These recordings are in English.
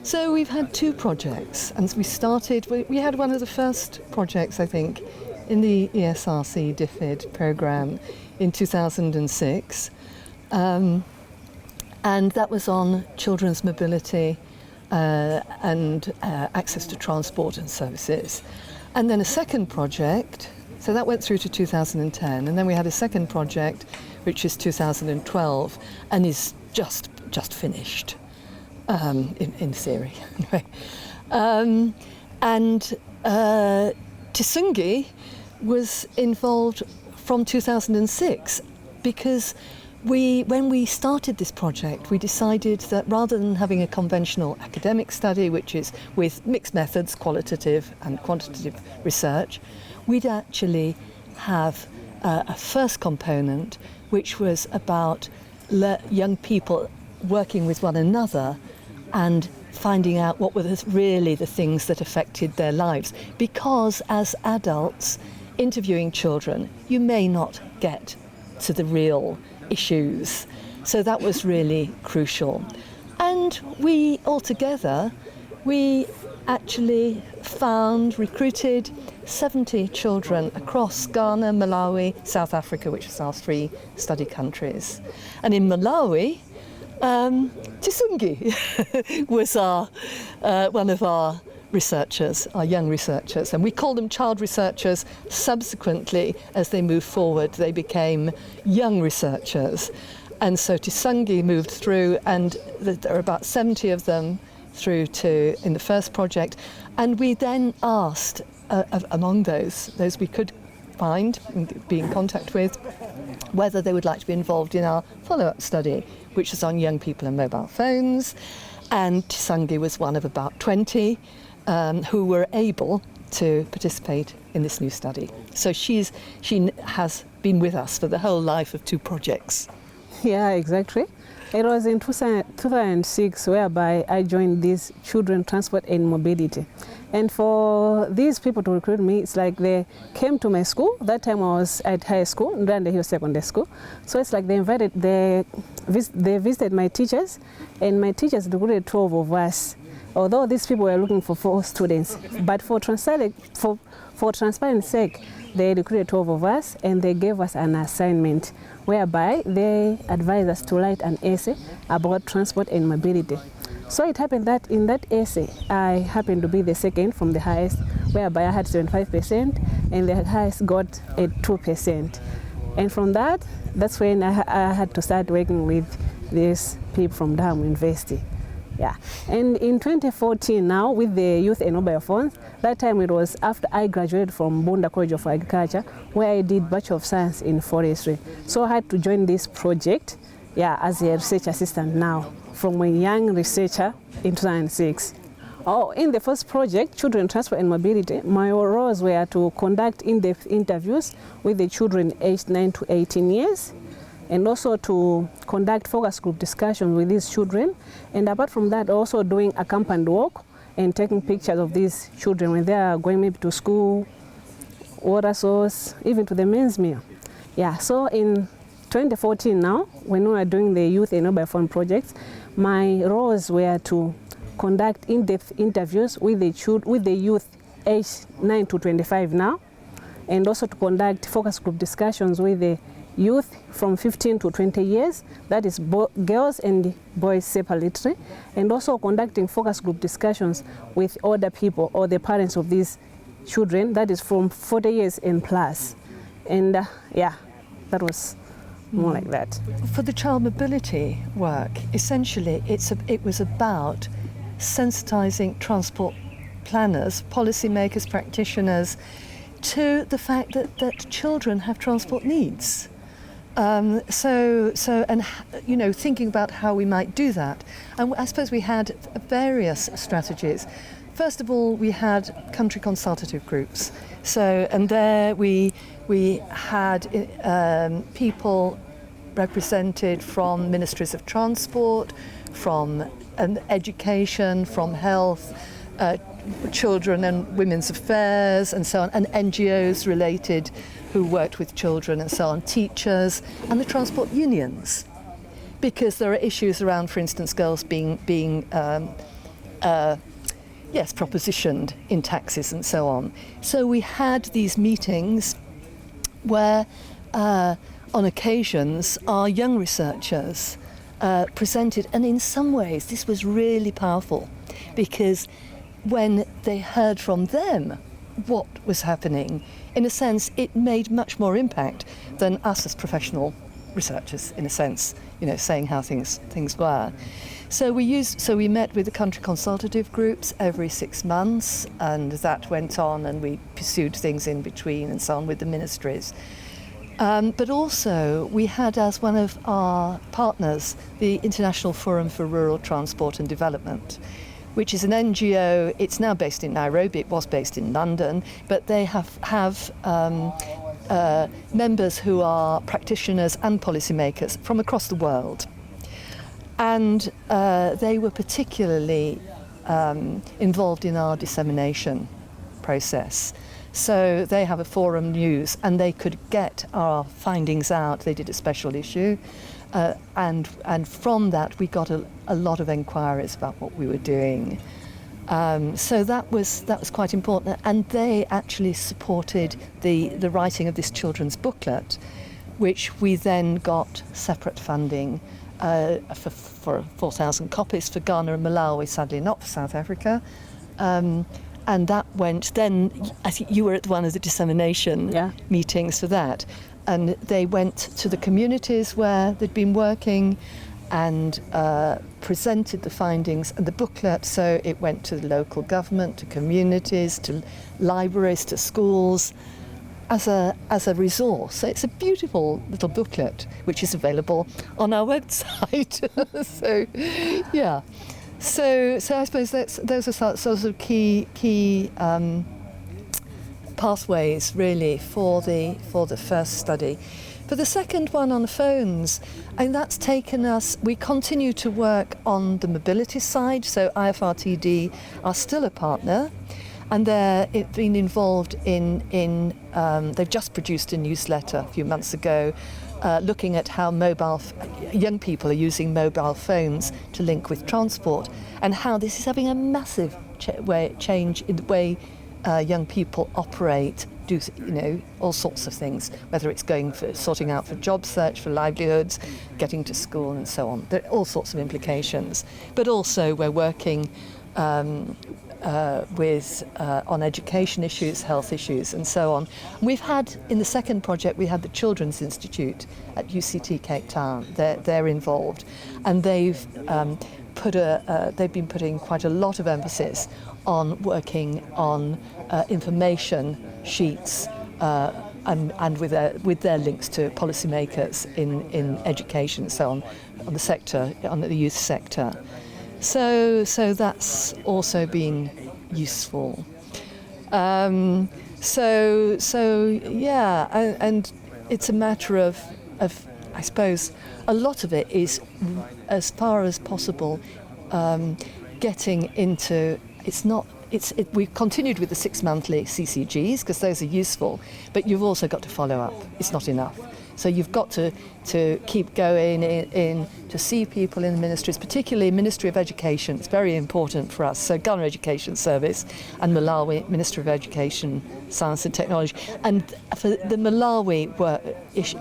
So we've had two projects, and we had one of the first projects, I think, in the ESRC DFID programme in 2006, and that was on children's mobility and access to transport and services. And then a second project, so that went through to 2010, and then we had a second project which is 2012 and is just finished in theory. Anyway. And Tisange was involved from 2006 because when we started this project, we decided that rather than having a conventional academic study, which is with mixed methods, qualitative and quantitative research, we'd actually have a first component which was about young people working with one another and finding out what were really the things that affected their lives. Because as adults interviewing children, you may not get to the real issues. So that was really crucial. And we actually recruited 70 children across Ghana, Malawi, South Africa, which is our 3 study countries. And in Malawi, Tisange was one of our researchers, our young researchers, and we call them child researchers. Subsequently, as they moved forward, they became young researchers. And so Tisange moved through, and there are about 70 of them through to in the first project. And we then asked, among those we could find and be in contact with, whether they would like to be involved in our follow-up study, which is on young people and mobile phones. And Tisange was one of about 20 who were able to participate in this new study. So she has been with us for the whole life of 2 projects. Yeah, exactly. It was in 2006 whereby I joined this Children, Transport and Mobility. And for these people to recruit me, it's like they came to my school. That time I was at high school, Ndanda Hill Secondary School. So it's like they visited my teachers, and my teachers recruited 12 of us. Although these people were looking for 4 students, but for transparency's sake, they recruited 12 of us, and they gave us an assignment whereby they advised us to write an essay about transport and mobility. So it happened that in that essay, I happened to be the second from the highest, whereby I had 75%, and the highest got a 2%. And from that's when I had to start working with these people from Durham University. Yeah, and in 2014 now, with the Youth and Mobile Phones, that time it was after I graduated from Bunda College of Agriculture, where I did Bachelor of Science in Forestry. So I had to join this project, as a research assistant now, from a young researcher in 2006. In the first project, Children, Transport and Mobility, my roles were to conduct in-depth interviews with the children aged 9 to 18 years, and also to conduct focus group discussions with these children. And apart from that, also doing accompanied walk and taking pictures of these children when they are going maybe to school, water source, even to the men's meal. Yeah, so in 2014 now, when we were doing the Youth and Mobile Phone projects, my roles were to conduct in-depth interviews with the youth aged 9 to 25 now, and also to conduct focus group discussions with the youth from 15 to 20 years, that is girls and boys separately, and also conducting focus group discussions with older people or the parents of these children, that is from 40 years and plus. And that was more like that. For the child mobility work, essentially it was about sensitizing transport planners, policymakers, practitioners to the fact that children have transport needs. Thinking about how we might do that. And I suppose we had various strategies. First of all, we had country consultative groups. And there we had people represented from ministries of transport, from education, from health, children and women's affairs and so on, and NGOs related who worked with children and so on, teachers and the transport unions. Because there are issues around, for instance, girls being propositioned in taxis and so on. So we had these meetings where, on occasions, our young researchers presented, and in some ways this was really powerful, because when they heard from them what was happening, in a sense, it made much more impact than us as professional researchers, in a sense, saying how things were. So we met with the country consultative groups every 6 months, and that went on, and we pursued things in between and so on with the ministries. But also we had as one of our partners the International Forum for Rural Transport and Development, which is an NGO. It's now based in Nairobi. It was based in London, but they have members who are practitioners and policymakers from across the world. And they were particularly involved in our dissemination process. So they have a forum news, and they could get our findings out. They did a special issue, and from that we got a lot of enquiries about what we were doing. So that was quite important, and they actually supported the writing of this children's booklet, which we then got separate funding for 4,000 copies for Ghana and Malawi, sadly not for South Africa. And that went then, I think you were at one of the dissemination meetings for that, and they went to the communities where they'd been working and presented the findings and the booklet. So it went to the local government, to communities, to libraries, to schools, as a resource. So it's a beautiful little booklet which is available on our website. So yeah. So I suppose those are sort of key pathways really for the first study. For the second one on phones, and that's taken us. We continue to work on the mobility side. So IFRTD are still a partner, and they've been involved in they've just produced a newsletter a few months ago, looking at how young people are using mobile phones to link with transport, and how this is having a massive change in the way young people operate, do all sorts of things, whether it's going for sorting out for job search, for livelihoods, getting to school and so on. There are all sorts of implications. But also we're working on education issues, health issues and so on. We've had, in the second project, we had the Children's Institute at UCT Cape Town. They're involved, and they've been putting quite a lot of emphasis on working on information sheets and with their links to policymakers in education and so on the sector, on the youth sector. So that's also been useful. And it's a matter of I suppose a lot of it is, as far as possible, getting into. We've continued with the 6 monthly CCGs because those are useful, but you've also got to follow up. It's not enough. So you've got to keep going in to see people in the ministries, particularly Ministry of Education. It's very important for us. So Ghana Education Service and Malawi Ministry of Education, Science and Technology. And for the Malawi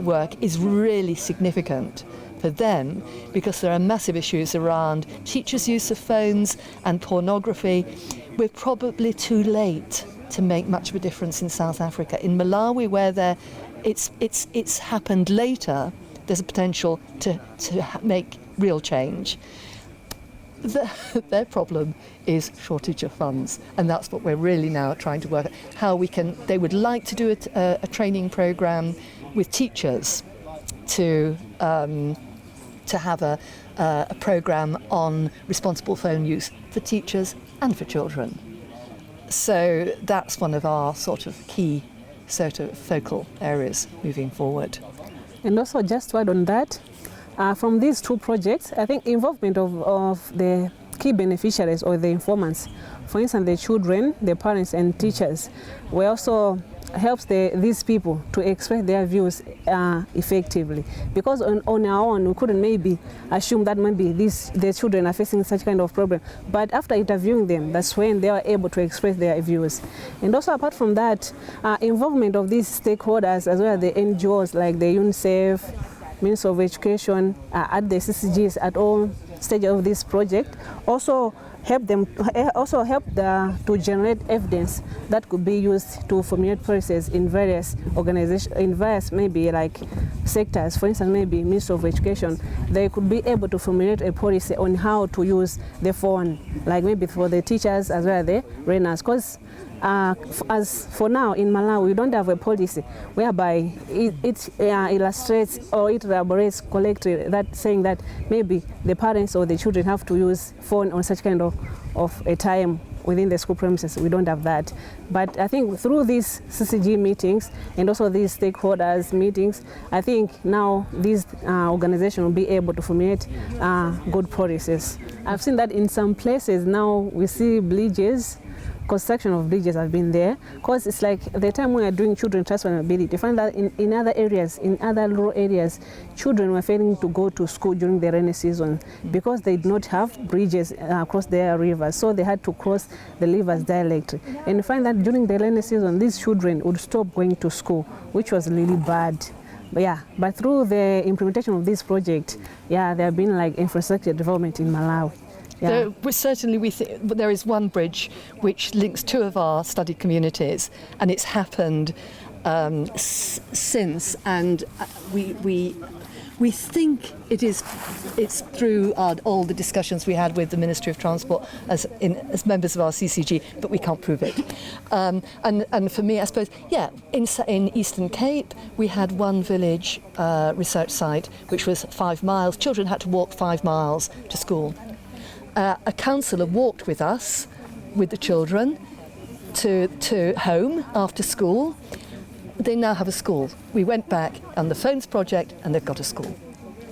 work is really significant for them because there are massive issues around teachers' use of phones and pornography. We're probably too late to make much of a difference in South Africa. In Malawi, where it's happened later, there's a potential to make real change. Their problem is shortage of funds, and that's what we're really now trying to work out. How we can. They would like to do a training program with teachers to have a program on responsible phone use for teachers and for children. So that's one of our sort of key focal areas moving forward. And also, just to add on that, from these two projects, I think involvement of the key beneficiaries or the informants, for instance, the children, the parents and teachers, were also helps these people to express their views effectively, because on our own we couldn't maybe assume that maybe the children are facing such kind of problem, but after interviewing them, that's when they are able to express their views. And also apart from that, involvement of these stakeholders as well as the NGOs like the UNICEF, Ministry of Education, at the CCGs at all stages of this project also help to generate evidence that could be used to formulate policies in various organizations, in various maybe like sectors. For instance, maybe Ministry of Education, they could be able to formulate a policy on how to use the phone, like maybe for the teachers as well as the learners. Because as for now in Malawi, we don't have a policy whereby it illustrates or it elaborates collectively that saying that maybe the parents or the children have to use phone on such kind of a time within the school premises. We don't have that. But I think through these CCG meetings and also these stakeholders meetings, I think now these organizations will be able to formulate good policies. I've seen that in some places now we see bridges. Construction of bridges have been there, because it's like the time we are doing children transfer and mobility, you find that in other areas, in other rural areas, children were failing to go to school during the rainy season because they did not have bridges across their rivers, so they had to cross the rivers directly. And you find that during the rainy season, these children would stop going to school, which was really bad. But through the implementation of this project, there have been like infrastructure development in Malawi. We think there is one bridge which links two of our study communities, and it's happened since, and we think it's through all the discussions we had with the Ministry of Transport as members of our CCG, but we can't prove it. And for me, I suppose, in Eastern Cape, we had one village research site which was 5 miles. Children had to walk 5 miles to school. A counsellor walked with us, with the children, to home after school. They now have a school. We went back on the Phones project and they've got a school.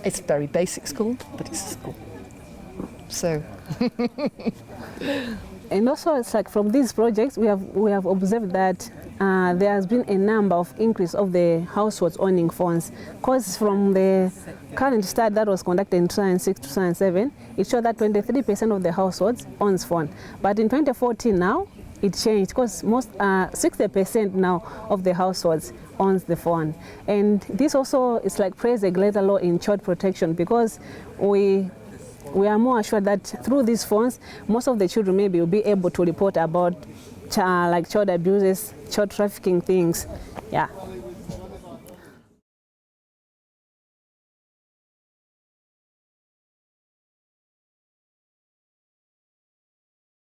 It's a very basic school, but it's a school. So. And also, it's like from these projects, we have observed that there has been a number of increase of the households owning phones. Because from the current study that was conducted in 2006 to 2007, it showed that 23% of the households owns phone. But in 2014 now, it changed, because 60% now of the households owns the phone. And this also is like plays a greater role in child protection, because we are more assured that through these phones, most of the children maybe will be able to report about like child abuses, child trafficking things.